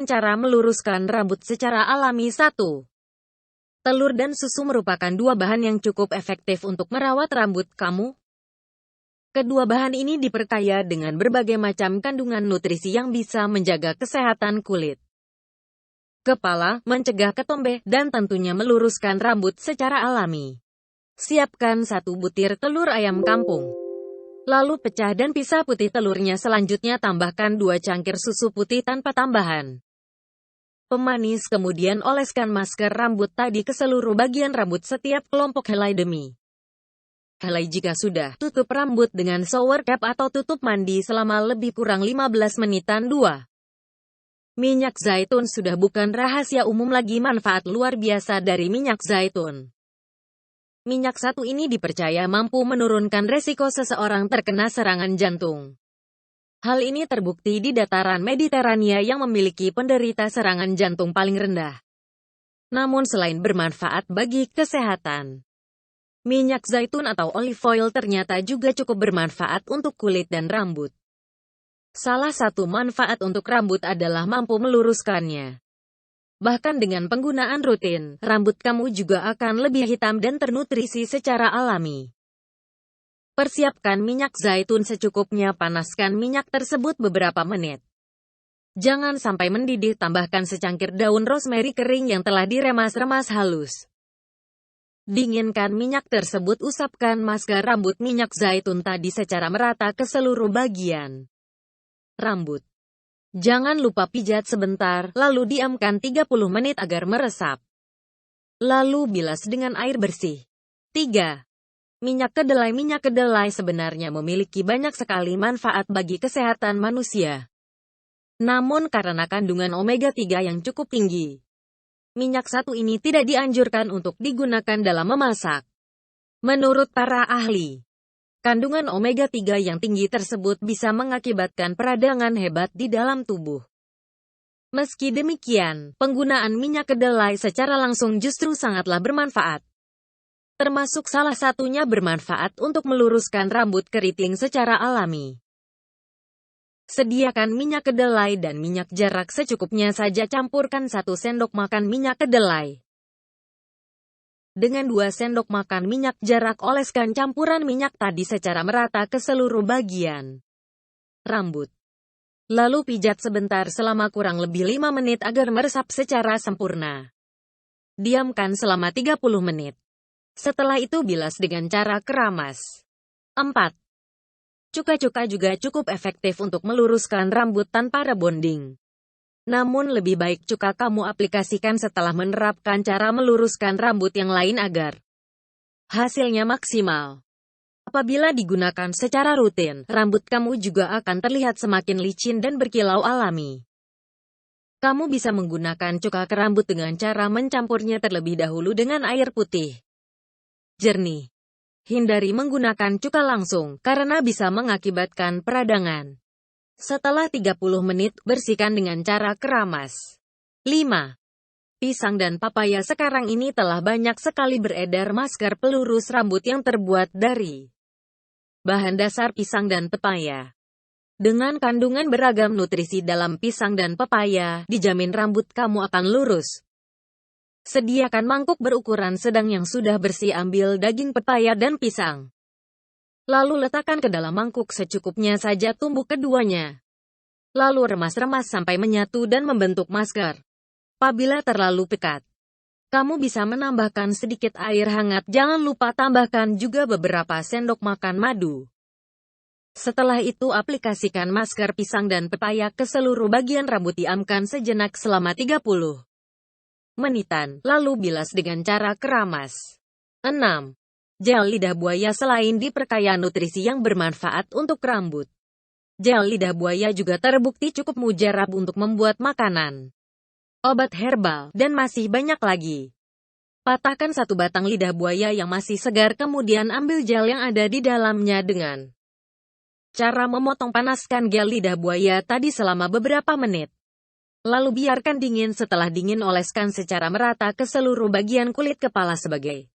Cara meluruskan rambut secara alami. 1. Telur dan susu merupakan dua bahan yang cukup efektif untuk merawat rambut kamu. Kedua bahan ini diperkaya dengan berbagai macam kandungan nutrisi yang bisa menjaga kesehatan kulit, kepala, mencegah ketombe, dan tentunya meluruskan rambut secara alami. Siapkan 1 butir telur ayam kampung. Lalu pecah dan pisah putih telurnya. Selanjutnya tambahkan 2 cangkir susu putih tanpa tambahan pemanis, kemudian oleskan masker rambut tadi ke seluruh bagian rambut setiap kelompok helai demi helai. Jika sudah, tutup rambut dengan shower cap atau tutup mandi selama lebih kurang 15 menitan. 2. Minyak zaitun sudah bukan rahasia umum lagi manfaat luar biasa dari minyak zaitun. Minyak satu ini dipercaya mampu menurunkan resiko seseorang terkena serangan jantung. Hal ini terbukti di dataran Mediterania yang memiliki penderita serangan jantung paling rendah. Namun selain bermanfaat bagi kesehatan, minyak zaitun atau olive oil ternyata juga cukup bermanfaat untuk kulit dan rambut. Salah satu manfaat untuk rambut adalah mampu meluruskannya. Bahkan dengan penggunaan rutin, rambut kamu juga akan lebih hitam dan ternutrisi secara alami. Persiapkan minyak zaitun secukupnya. Panaskan minyak tersebut beberapa menit. Jangan sampai mendidih. Tambahkan secangkir daun rosemary kering yang telah diremas-remas halus. Dinginkan minyak tersebut. Usapkan masker rambut minyak zaitun tadi secara merata ke seluruh bagian rambut. Jangan lupa pijat sebentar, lalu diamkan 30 menit agar meresap. Lalu bilas dengan air bersih. 3. Minyak kedelai. Minyak kedelai sebenarnya memiliki banyak sekali manfaat bagi kesehatan manusia. Namun karena kandungan omega 3 yang cukup tinggi, minyak satu ini tidak dianjurkan untuk digunakan dalam memasak. Menurut para ahli, kandungan omega 3 yang tinggi tersebut bisa mengakibatkan peradangan hebat di dalam tubuh. Meski demikian, penggunaan minyak kedelai secara langsung justru sangatlah bermanfaat. Termasuk salah satunya bermanfaat untuk meluruskan rambut keriting secara alami. Sediakan minyak kedelai dan minyak jarak secukupnya saja. Campurkan 1 sendok makan minyak kedelai dengan 2 sendok makan minyak jarak. Oleskan campuran minyak tadi secara merata ke seluruh bagian rambut. Lalu pijat sebentar selama kurang lebih 5 menit agar meresap secara sempurna. Diamkan selama 30 menit. Setelah itu bilas dengan cara keramas. 4. Cuka-cuka juga cukup efektif untuk meluruskan rambut tanpa rebonding. Namun lebih baik cuka kamu aplikasikan setelah menerapkan cara meluruskan rambut yang lain agar hasilnya maksimal. Apabila digunakan secara rutin, rambut kamu juga akan terlihat semakin licin dan berkilau alami. Kamu bisa menggunakan cuka ke rambut dengan cara mencampurnya terlebih dahulu dengan air putih jernih. Hindari menggunakan cuka langsung, karena bisa mengakibatkan peradangan. Setelah 30 menit, bersihkan dengan cara keramas. 5. Pisang dan papaya. Sekarang ini telah banyak sekali beredar masker pelurus rambut yang terbuat dari bahan dasar pisang dan pepaya. Dengan kandungan beragam nutrisi dalam pisang dan pepaya, dijamin rambut kamu akan lurus. Sediakan mangkuk berukuran sedang yang sudah bersih. Ambil daging pepaya dan pisang. Lalu letakkan ke dalam mangkuk secukupnya saja. Tumbuk keduanya. Lalu remas-remas sampai menyatu dan membentuk masker. Apabila terlalu pekat, kamu bisa menambahkan sedikit air hangat. Jangan lupa tambahkan juga beberapa sendok makan madu. Setelah itu aplikasikan masker pisang dan pepaya ke seluruh bagian rambut. Diamkan sejenak selama 30 menitan, lalu bilas dengan cara keramas. 6. Gel lidah buaya. Selain diperkaya nutrisi yang bermanfaat untuk rambut, gel lidah buaya juga terbukti cukup mujarab untuk membuat makanan, obat herbal, dan masih banyak lagi. Patahkan 1 batang lidah buaya yang masih segar, kemudian ambil gel yang ada di dalamnya dengan cara memotong. Panaskan gel lidah buaya tadi selama beberapa menit. Lalu biarkan dingin. Setelah dingin, oleskan secara merata ke seluruh bagian kulit kepala sebagai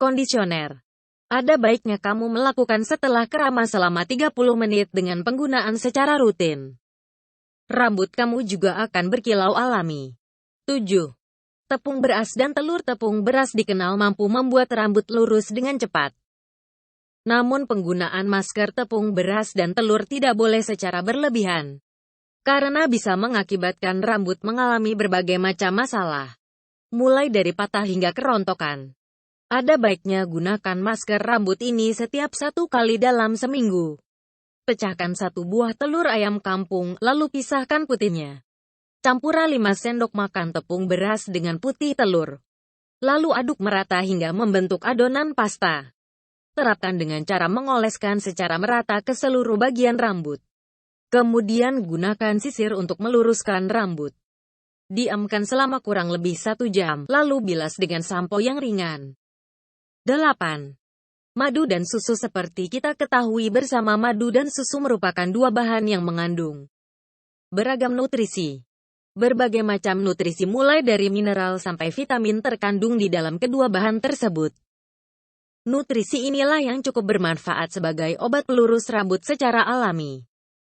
kondisioner. Ada baiknya kamu melakukan setelah keramas selama 30 menit dengan penggunaan secara rutin. Rambut kamu juga akan berkilau alami. 7. Tepung beras dan telur. Tepung beras dikenal mampu membuat rambut lurus dengan cepat. Namun penggunaan masker tepung beras dan telur tidak boleh secara berlebihan, karena bisa mengakibatkan rambut mengalami berbagai macam masalah, mulai dari patah hingga kerontokan. Ada baiknya gunakan masker rambut ini setiap 1 kali dalam seminggu. Pecahkan 1 buah telur ayam kampung, lalu pisahkan putihnya. Campur 5 sendok makan tepung beras dengan putih telur. Lalu aduk merata hingga membentuk adonan pasta. Terapkan dengan cara mengoleskan secara merata ke seluruh bagian rambut. Kemudian gunakan sisir untuk meluruskan rambut. Diamkan selama kurang lebih 1 jam, lalu bilas dengan sampo yang ringan. 8. Madu dan susu. Seperti kita ketahui bersama, madu dan susu merupakan 2 bahan yang mengandung beragam nutrisi. Berbagai macam nutrisi mulai dari mineral sampai vitamin terkandung di dalam kedua bahan tersebut. Nutrisi inilah yang cukup bermanfaat sebagai obat pelurus rambut secara alami.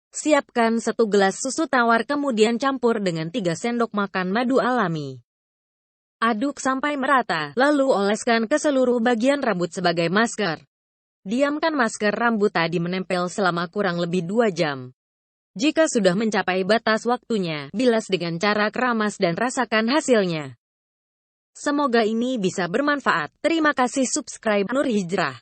Siapkan 1 gelas susu tawar, kemudian campur dengan 3 sendok makan madu alami. Aduk sampai merata, lalu oleskan ke seluruh bagian rambut sebagai masker. Diamkan masker rambut tadi menempel selama kurang lebih 2 jam. Jika sudah mencapai batas waktunya, bilas dengan cara keramas dan rasakan hasilnya. Semoga ini bisa bermanfaat. Terima kasih. Subscribe Nur Hijrah.